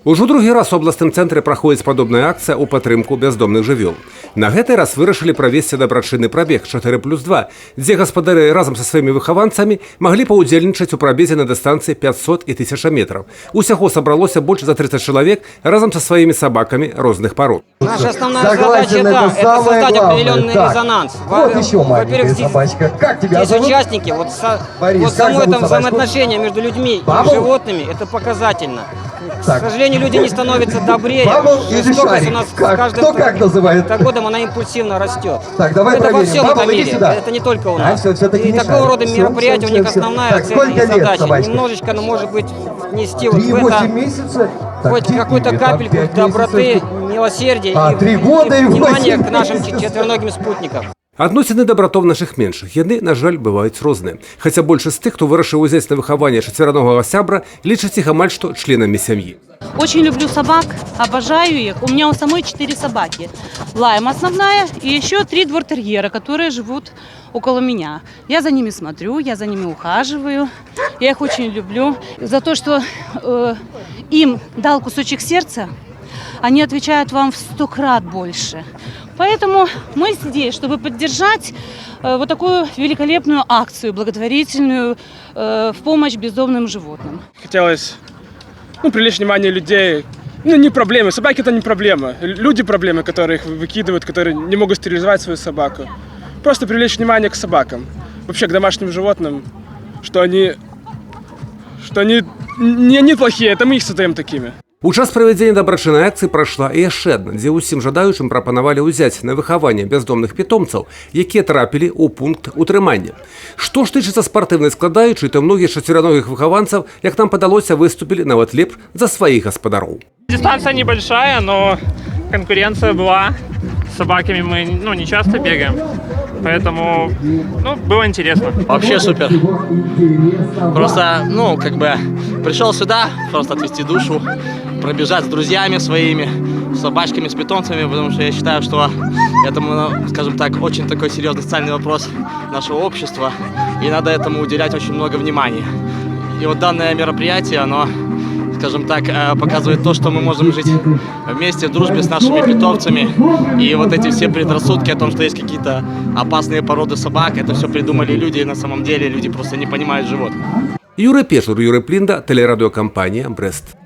Ужо другі раз у абласным цэнтры праходзіць падобная акцыя ў падтрымку бяздомных жывёл. На гэты раз вырашылі правесці дабрачынны прабег 4+2, дзе гаспадары разам са сваімі выхаванцамі маглі паўдзельнічаць у прабезе на дыстанцыі 500 і 1000 метров. Усяго сабралося больш за 30 чалавек разам са сваімі сабакамі розных парод. Наша основная задача это создать определенный резонанс. Во-первых, здесь участники, вот само это взаимоотношение между людьми и животными, это показательно. К сожалению, люди не становятся добрее. Жестокость у нас с каждым годом она импульсивно растет. Это во всем этом мире, это не только у нас. И такого рода мероприятия у них основная цель и задача. Немножечко, но может быть, внести вот в это хоть какую-то капельку доброты, милосердия и внимания к нашим четвероногим спутникам. Адносіны да братоў нашых меншых, яны, на жаль, бываюць розныя. Хаця большасць з тых, хто вырашыў узяць на выхаванне чацвераногага сябра, лічаць іх амаль што членамі сям'і. Очень люблю собак, обожаю их. У меня у самой 4 собаки. Лайм основная и еще 3 двортерьера, которые живут около меня. Я за ними смотрю, я за ними ухаживаю. Я их очень люблю. За то, что им дал кусочек сердца, они отвечают вам в 100 крат больше. Поэтому мы здесь, чтобы поддержать вот такую великолепную акцию, благотворительную, в помощь бездомным животным. Хотелось привлечь внимание людей. Не проблемы. Собаки – это не проблема. Люди – проблемы, которые их выкидывают, которые не могут стерилизовать свою собаку. Просто привлечь внимание к собакам, вообще к домашним животным, что они не плохие, это мы их создаем такими. У час правядзення дабрачыннай акцыі прайшла і яшчэ адна, дзе ўсім жадаючым прапанавалі ўзяць на выхаванне бяздомных пітомцаў, якія трапілі ў пункт утрымання. Што ж тычыцца спартыўнай складаючай, то многія з чацвераногіх выхаванцаў, як нам падалося, выступілі нават лепш за сваіх гаспадароў. Дистанция небольшая, но конкуренция была. С собаками мы не часто бегаем, поэтому было интересно. Вообще супер. Просто, пришел сюда, просто отвести душу, пробежать с друзьями своими, с собачками, с питомцами, потому что я считаю, что это, скажем так, очень такой серьезный социальный вопрос нашего общества, и надо этому уделять очень много внимания. И вот данное мероприятие, оно, скажем так, показывает то, что мы можем жить вместе, в дружбе с нашими питомцами. И вот эти все предрассудки о том, что есть какие-то опасные породы собак, это все придумали люди, и на самом деле люди просто не понимают животных. Юрий Пешур, Юрий Плинда, телерадиокомпания «Брест».